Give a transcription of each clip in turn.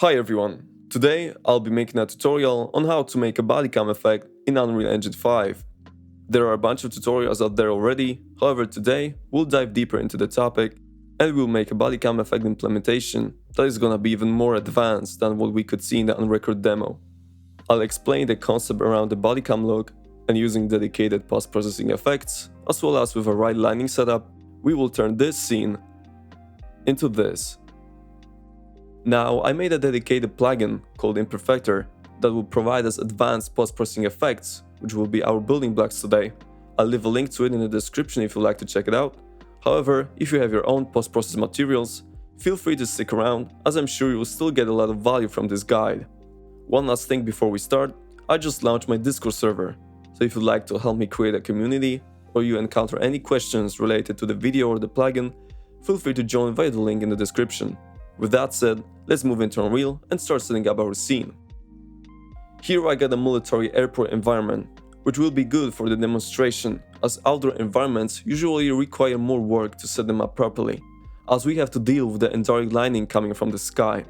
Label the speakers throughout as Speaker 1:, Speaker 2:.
Speaker 1: Hi everyone! Today I'll be making a tutorial on how to make a bodycam effect in Unreal Engine 5. There are a bunch of tutorials out there already, however today we'll dive deeper into the topic and we'll make a bodycam effect implementation that is gonna be even more advanced than what we could see in the on-record demo. I'll explain the concept around the bodycam look and using dedicated post-processing effects, as well as with a right lighting setup, we will turn this scene into this. Now, I made a dedicated plugin called IMPERFECTER that will provide us advanced post-processing effects, which will be our building blocks today. I'll leave a link to it in the description if you'd like to check it out. However, if you have your own post-process materials, feel free to stick around, as I'm sure you will still get a lot of value from this guide. One last thing before we start, I just launched my Discord server, so if you'd like to help me create a community, or you encounter any questions related to the video or the plugin, feel free to join via the link in the description. With that said, let's move into Unreal and start setting up our scene. Here I got a military airport environment, which will be good for the demonstration, as outdoor environments usually require more work to set them up properly, as we have to deal with the indirect lighting coming from the sky.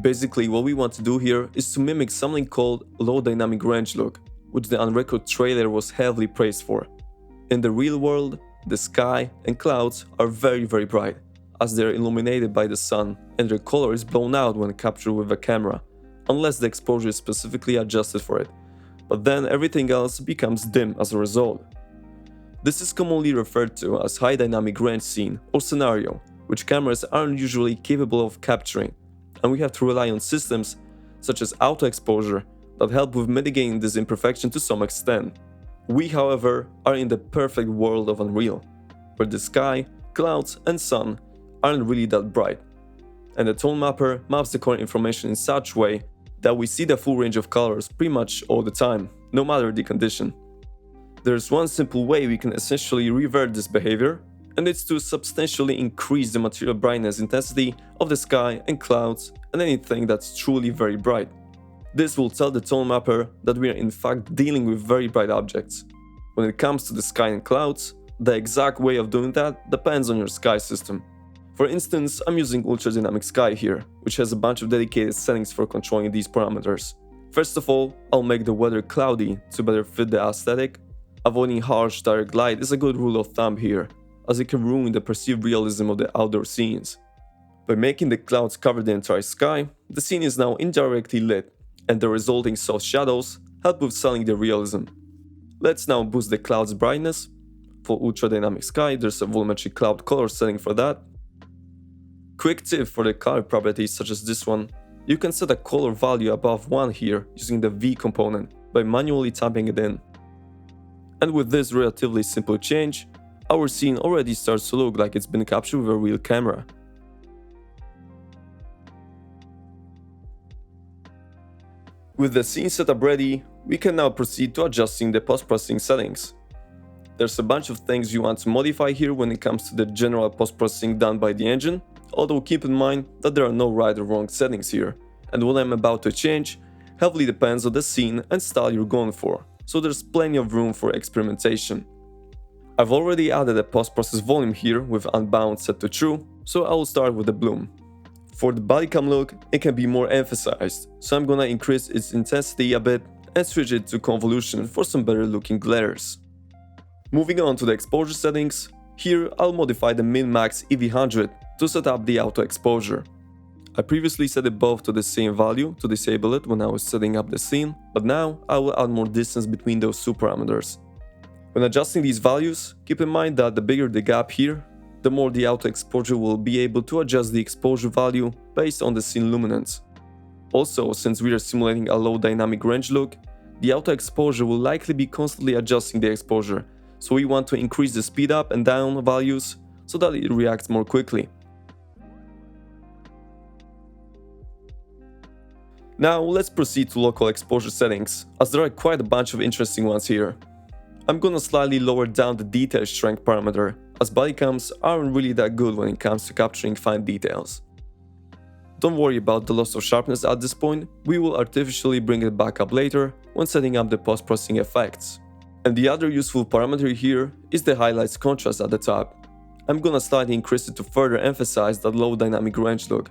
Speaker 1: Basically, what we want to do here is to mimic something called low dynamic range look, which the on-record trailer was heavily praised for. In the real world, the sky and clouds are very bright, as they are illuminated by the sun and their color is blown out when captured with a camera, unless the exposure is specifically adjusted for it, but then everything else becomes dim as a result. This is commonly referred to as high dynamic range scene or scenario, which cameras aren't usually capable of capturing, and we have to rely on systems such as auto exposure that help with mitigating this imperfection to some extent. We, however, are in the perfect world of Unreal, where the sky, clouds and sun aren't really that bright, and the tone mapper maps the color information in such way that we see the full range of colors pretty much all the time, no matter the condition. There's one simple way we can essentially revert this behavior, and it's to substantially increase the material brightness intensity of the sky and clouds and anything that's truly very bright. This will tell the tone mapper that we are in fact dealing with very bright objects. When it comes to the sky and clouds, the exact way of doing that depends on your sky system. For instance, I'm using Ultra Dynamic Sky here, which has a bunch of dedicated settings for controlling these parameters. First of all, I'll make the weather cloudy to better fit the aesthetic. Avoiding harsh direct light is a good rule of thumb here, as it can ruin the perceived realism of the outdoor scenes. By making the clouds cover the entire sky, the scene is now indirectly lit, and the resulting soft shadows help with selling the realism. Let's now boost the cloud's brightness. For Ultra Dynamic Sky, there's a volumetric cloud color setting for that. Quick tip for the color properties such as this one, you can set a color value above 1 here using the V component by manually tapping it in. And with this relatively simple change, our scene already starts to look like it's been captured with a real camera. With the scene setup ready, we can now proceed to adjusting the post-processing settings. There's a bunch of things you want to modify here when it comes to the general post-processing done by the engine, although keep in mind that there are no right or wrong settings here, and what I'm about to change heavily depends on the scene and style you're going for, so there's plenty of room for experimentation. I've already added a post-process volume here with unbound set to true, so I will start with the bloom. For the bodycam look, it can be more emphasized, so I'm gonna increase its intensity a bit and switch it to convolution for some better looking glares. Moving on to the exposure settings, here I'll modify the min-max EV100 to set up the auto exposure. I previously set it both to the same value to disable it when I was setting up the scene, but now I will add more distance between those two parameters. When adjusting these values, keep in mind that the bigger the gap here, the more the auto exposure will be able to adjust the exposure value based on the scene luminance. Also, since we are simulating a low dynamic range look, the auto exposure will likely be constantly adjusting the exposure, so we want to increase the speed up and down values so that it reacts more quickly. Now let's proceed to local exposure settings, as there are quite a bunch of interesting ones here. I'm gonna slightly lower down the detail strength parameter, as bodycams aren't really that good when it comes to capturing fine details. Don't worry about the loss of sharpness at this point, we will artificially bring it back up later when setting up the post-processing effects. And the other useful parameter here is the highlights contrast at the top. I'm gonna slightly increase it to further emphasize that low dynamic range look.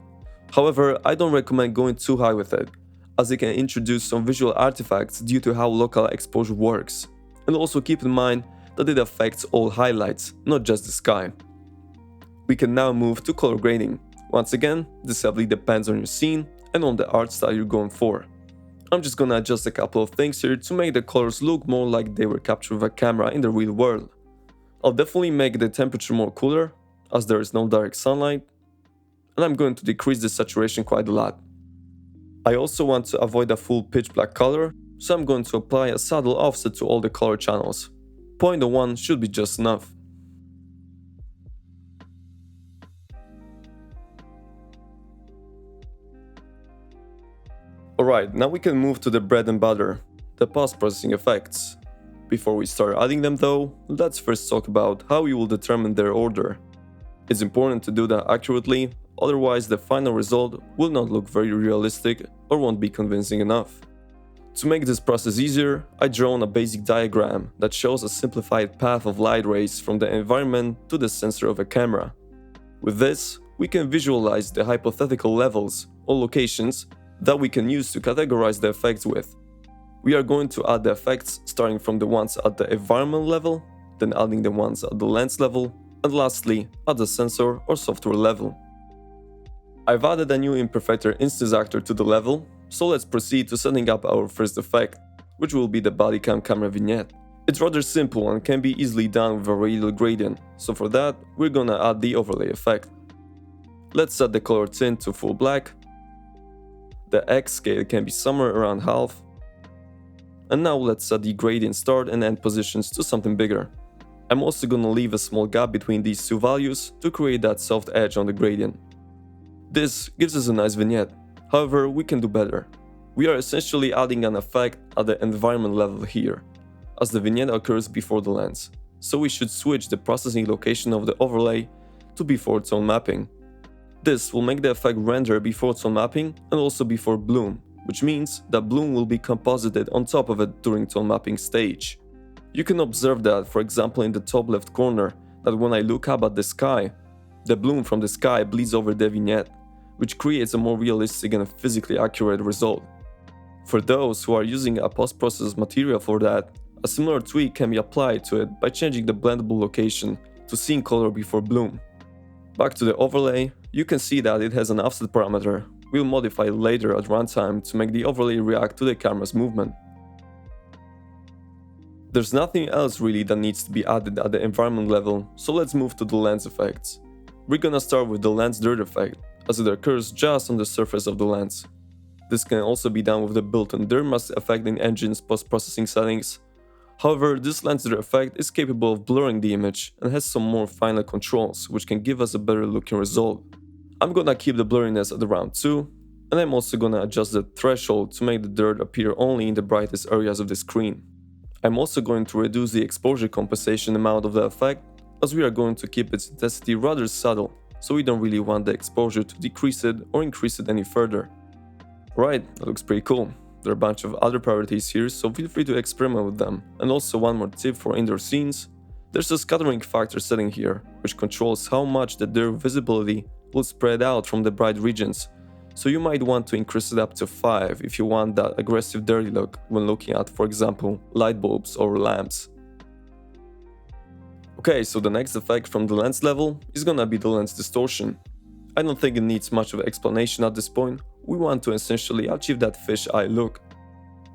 Speaker 1: However, I don't recommend going too high with it, as it can introduce some visual artifacts due to how local exposure works. And also keep in mind that it affects all highlights, not just the sky. We can now move to color grading. Once again, this heavily depends on your scene and on the art style you're going for. I'm just gonna adjust a couple of things here to make the colors look more like they were captured with a camera in the real world. I'll definitely make the temperature more cooler, as there is no direct sunlight, and I'm going to decrease the saturation quite a lot. I also want to avoid a full pitch black color, so I'm going to apply a subtle offset to all the color channels. 0.01 should be just enough. Alright, now we can move to the bread and butter, the post-processing effects. Before we start adding them though, let's first talk about how you will determine their order. It's important to do that accurately, otherwise the final result will not look very realistic or won't be convincing enough. To make this process easier, I drawn a basic diagram that shows a simplified path of light rays from the environment to the sensor of a camera. With this, we can visualize the hypothetical levels or locations that we can use to categorize the effects with. We are going to add the effects starting from the ones at the environment level, then adding the ones at the lens level, and lastly at the sensor or software level. I've added a new IMPERFECTER instance actor to the level, so let's proceed to setting up our first effect, which will be the Bodycam camera vignette. It's rather simple and can be easily done with a radial gradient, so for that we're gonna add the overlay effect. Let's set the color tint to full black. The X scale can be somewhere around half. And now let's set the gradient start and end positions to something bigger. I'm also gonna leave a small gap between these two values to create that soft edge on the gradient. This gives us a nice vignette, however we can do better. We are essentially adding an effect at the environment level here, as the vignette occurs before the lens, so we should switch the processing location of the overlay to before tone mapping. This will make the effect render before tone mapping and also before bloom, which means that bloom will be composited on top of it during tone mapping stage. You can observe that, for example, in the top left corner, that when I look up at the sky, the bloom from the sky bleeds over the vignette, which creates a more realistic and physically accurate result. For those who are using a post-processed material for that, a similar tweak can be applied to it by changing the blendable location to scene color before bloom. Back to the overlay, you can see that it has an offset parameter. We'll modify it later at runtime to make the overlay react to the camera's movement. There's nothing else really that needs to be added at the environment level, so let's move to the lens effects. We're gonna start with the lens dirt effect, as it occurs just on the surface of the lens. This can also be done with the built-in dirt mask effect in engine's post-processing settings. However, this lens dirt effect is capable of blurring the image and has some more final controls, which can give us a better looking result. I'm gonna keep the blurriness at around 2, and I'm also gonna adjust the threshold to make the dirt appear only in the brightest areas of the screen. I'm also going to reduce the exposure compensation amount of the effect, as we are going to keep its intensity rather subtle, so we don't really want the exposure to decrease it or increase it any further. Right, that looks pretty cool. There are a bunch of other priorities here, so feel free to experiment with them. And also one more tip for indoor scenes, there's a scattering factor setting here, which controls how much the dirt visibility will spread out from the bright regions, so you might want to increase it up to 5 if you want that aggressive dirty look when looking at, for example, light bulbs or lamps. Okay, so the next effect from the lens level is gonna be the lens distortion. I don't think it needs much of an explanation at this point. We want to essentially achieve that fish-eye look.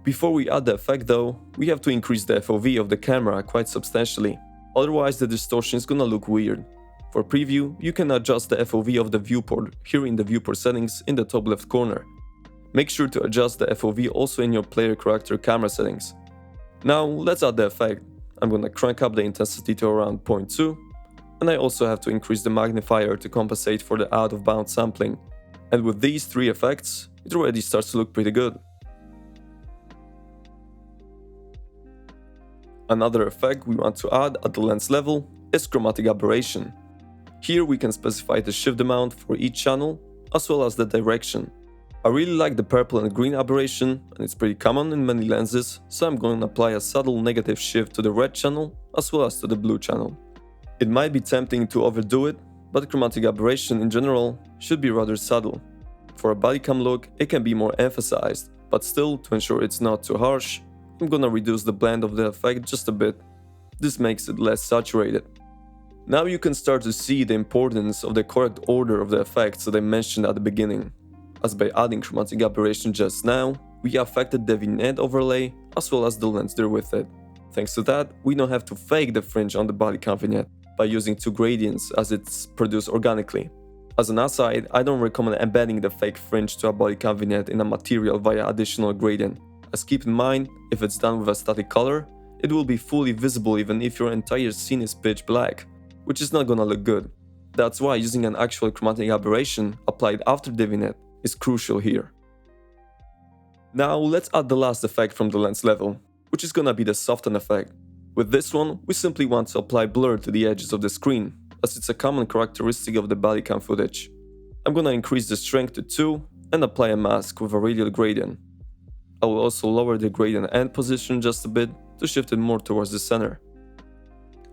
Speaker 1: Before we add the effect though, we have to increase the FOV of the camera quite substantially, otherwise the distortion is gonna look weird. For preview, you can adjust the FOV of the viewport here in the viewport settings in the top left corner. Make sure to adjust the FOV also in your player character camera settings. Now let's add the effect. I'm gonna crank up the intensity to around 0.2, and I also have to increase the magnifier to compensate for the out-of-bounds sampling. And with these 3 effects, it already starts to look pretty good. Another effect we want to add at the lens level is chromatic aberration. Here we can specify the shift amount for each channel, as well as the direction. I really like the purple and green aberration, and it's pretty common in many lenses, so I'm going to apply a subtle negative shift to the red channel, as well as to the blue channel. It might be tempting to overdo it, but chromatic aberration in general should be rather subtle. For a bodycam look, it can be more emphasized, but still, to ensure it's not too harsh, I'm gonna reduce the blend of the effect just a bit. This makes it less saturated. Now you can start to see the importance of the correct order of the effects that I mentioned at the beginning, as by adding chromatic aberration just now, we affected the vignette overlay as well as the lens there with it. Thanks to that, we don't have to fake the fringe on the bodycam vignette by using two gradients as it's produced organically. As an aside, I don't recommend embedding the fake fringe to a bodycam vignette in a material via additional gradient, as keep in mind, if it's done with a static color, it will be fully visible even if your entire scene is pitch black, which is not gonna look good. That's why using an actual chromatic aberration applied after the vignette is crucial here. Now let's add the last effect from the lens level, which is gonna be the soften effect. With this one, we simply want to apply blur to the edges of the screen, as it's a common characteristic of the bodycam footage. I'm gonna increase the strength to 2 and apply a mask with a radial gradient. I will also lower the gradient end position just a bit to shift it more towards the center.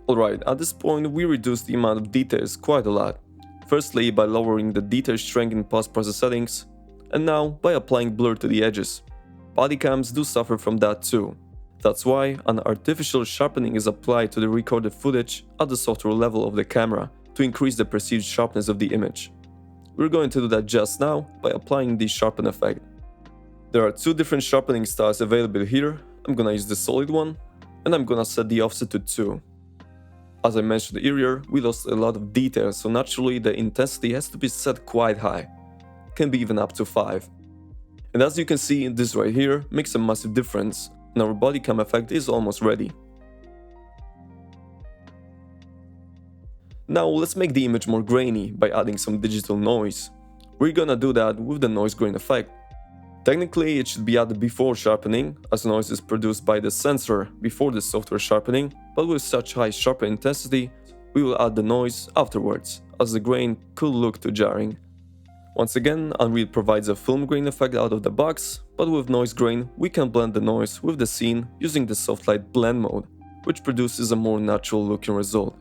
Speaker 1: Alright, at this point we reduce the amount of details quite a lot. Firstly by lowering the detail strength in post-process settings, and now by applying blur to the edges. Bodycams do suffer from that too. That's why an artificial sharpening is applied to the recorded footage at the software level of the camera to increase the perceived sharpness of the image. We're going to do that just now by applying the sharpen effect. There are two different sharpening styles available here. I'm gonna use the solid one, and I'm gonna set the offset to 2. As I mentioned earlier, we lost a lot of detail, so naturally the intensity has to be set quite high. Can be even up to 5. And as you can see, this right here makes a massive difference, and our bodycam effect is almost ready. Now let's make the image more grainy by adding some digital noise. We're gonna do that with the noise grain effect. Technically, it should be added before sharpening, as noise is produced by the sensor before the software sharpening, but with such high sharpen intensity, we will add the noise afterwards, as the grain could look too jarring. Once again, Unreal provides a film grain effect out of the box, but with noise grain, we can blend the noise with the scene using the soft light blend mode, which produces a more natural looking result.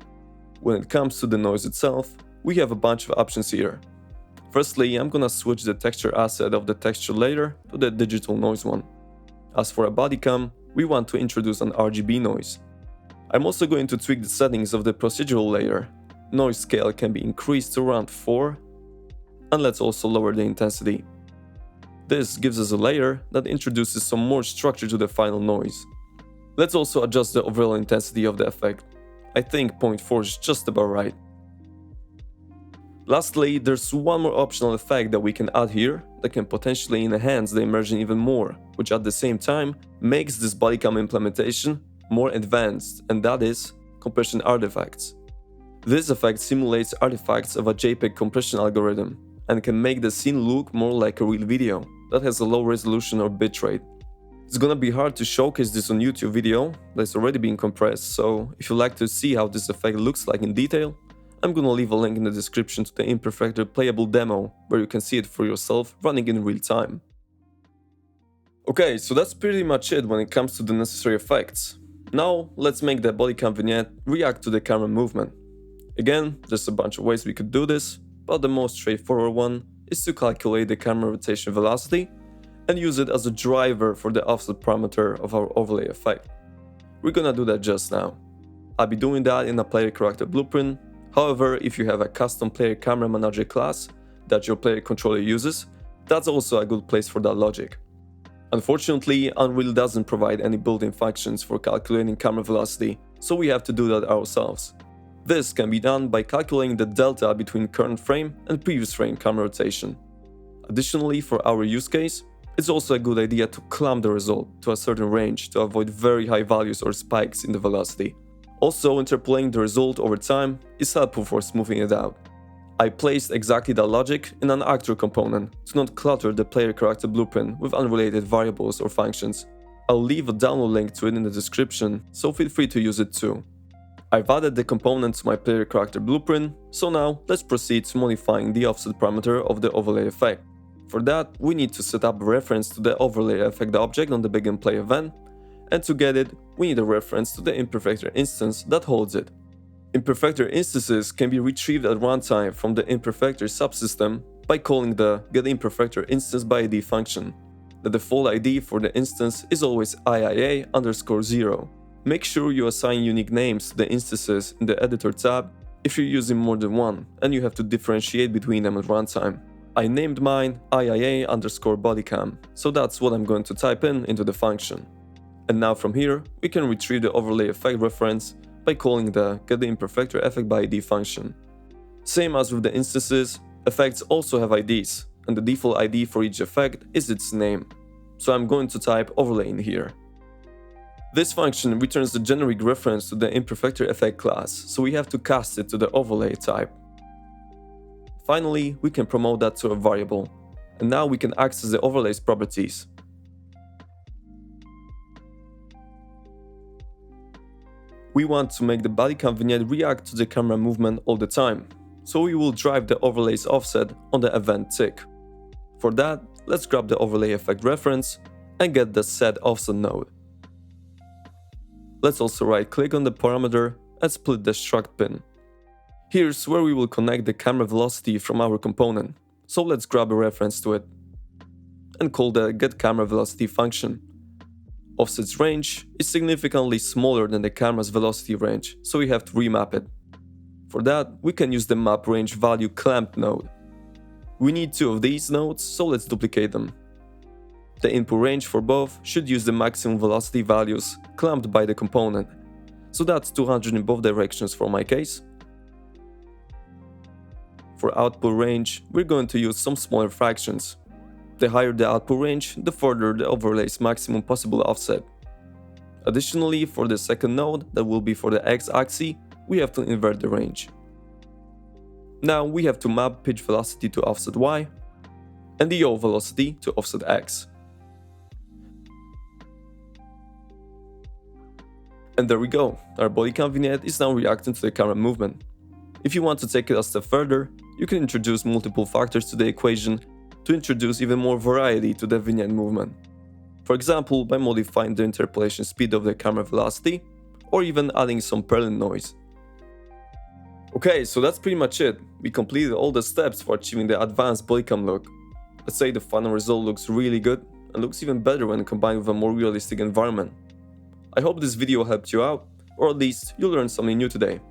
Speaker 1: When it comes to the noise itself, we have a bunch of options here. Firstly, I'm gonna switch the texture asset of the texture layer to the digital noise one. As for a bodycam, we want to introduce an RGB noise. I'm also going to tweak the settings of the procedural layer. Noise scale can be increased to around 4, and let's also lower the intensity. This gives us a layer that introduces some more structure to the final noise. Let's also adjust the overall intensity of the effect. I think 0.4 is just about right. Lastly, there's one more optional effect that we can add here that can potentially enhance the immersion even more, which at the same time makes this bodycam implementation more advanced, and that is compression artifacts. This effect simulates artifacts of a JPEG compression algorithm and can make the scene look more like a real video that has a low resolution or bitrate. It's gonna be hard to showcase this on YouTube video that's already been compressed, so if you'd like to see how this effect looks like in detail, I'm gonna leave a link in the description to the IMPERFECTER Playable demo, where you can see it for yourself running in real time. Okay, so that's pretty much it when it comes to the necessary effects. Now, let's make the bodycam vignette react to the camera movement. Again, there's a bunch of ways we could do this, but the most straightforward one is to calculate the camera rotation velocity and use it as a driver for the offset parameter of our overlay effect. We're gonna do that just now. I'll be doing that in a player character blueprint. However, if you have a custom player camera manager class that your player controller uses, that's also a good place for that logic. Unfortunately, Unreal doesn't provide any built-in functions for calculating camera velocity, so we have to do that ourselves. This can be done by calculating the delta between current frame and previous frame camera rotation. Additionally, for our use case, it's also a good idea to clamp the result to a certain range to avoid very high values or spikes in the velocity. Also, interpolating the result over time is helpful for smoothing it out. I placed exactly that logic in an actor component to not clutter the player character blueprint with unrelated variables or functions. I'll leave a download link to it in the description, so feel free to use it too. I've added the component to my player character blueprint, so now let's proceed to modifying the offset parameter of the overlay effect. For that, we need to set up a reference to the overlay effect object on the begin play event, and to get it, we need a reference to the IMPERFECTER instance that holds it. IMPERFECTER instances can be retrieved at runtime from the IMPERFECTER subsystem by calling the getImperfecter instance by ID function. The default ID for the instance is always IIA_0. Make sure you assign unique names to the instances in the editor tab if you're using more than one, and you have to differentiate between them at runtime. I named mine IIA_Bodycam, so that's what I'm going to type into the function. And now from here, we can retrieve the overlay effect reference by calling the getImperfecter Effect by ID function. Same as with the instances, effects also have IDs, and the default ID for each effect is its name. So I'm going to type overlay in here. This function returns the generic reference to the Imperfecter Effect class, so we have to cast it to the overlay type. Finally, we can promote that to a variable, and now we can access the overlay's properties. We want to make the Bodycam vignette react to the camera movement all the time, so we will drive the overlay's offset on the event tick. For that, let's grab the overlay effect reference and get the set offset node. Let's also right-click on the parameter and split the struct pin. Here's where we will connect the camera velocity from our component, so let's grab a reference to it and call the getCameraVelocity function. Offset's range is significantly smaller than the camera's velocity range, so we have to remap it. For that, we can use the map range value clamped node. We need two of these nodes, so let's duplicate them. The input range for both should use the maximum velocity values clamped by the component, so that's 200 in both directions for my case. For output range, we're going to use some smaller fractions. The higher the output range, the further the overlay's maximum possible offset. Additionally, for the second node, that will be for the x-axis, we have to invert the range. Now we have to map pitch velocity to offset y, and the yaw velocity to offset x. And there we go, our Bodycam vignette is now reacting to the camera movement. If you want to take it a step further, you can introduce multiple factors to the equation to introduce even more variety to the vignette movement. For example, by modifying the interpolation speed of the camera velocity, or even adding some Perlin noise. Okay, so that's pretty much it. We completed all the steps for achieving the advanced Bodycam look. Let's say the final result looks really good and looks even better when combined with a more realistic environment. I hope this video helped you out, or at least you learned something new today.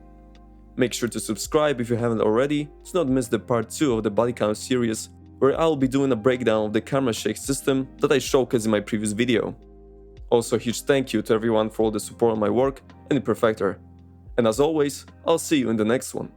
Speaker 1: Make sure to subscribe if you haven't already to not miss the part 2 of the Bodycam series, where I'll be doing a breakdown of the camera shake system that I showcased in my previous video. Also a huge thank you to everyone for all the support on my work and Imperfecter. And as always, I'll see you in the next one.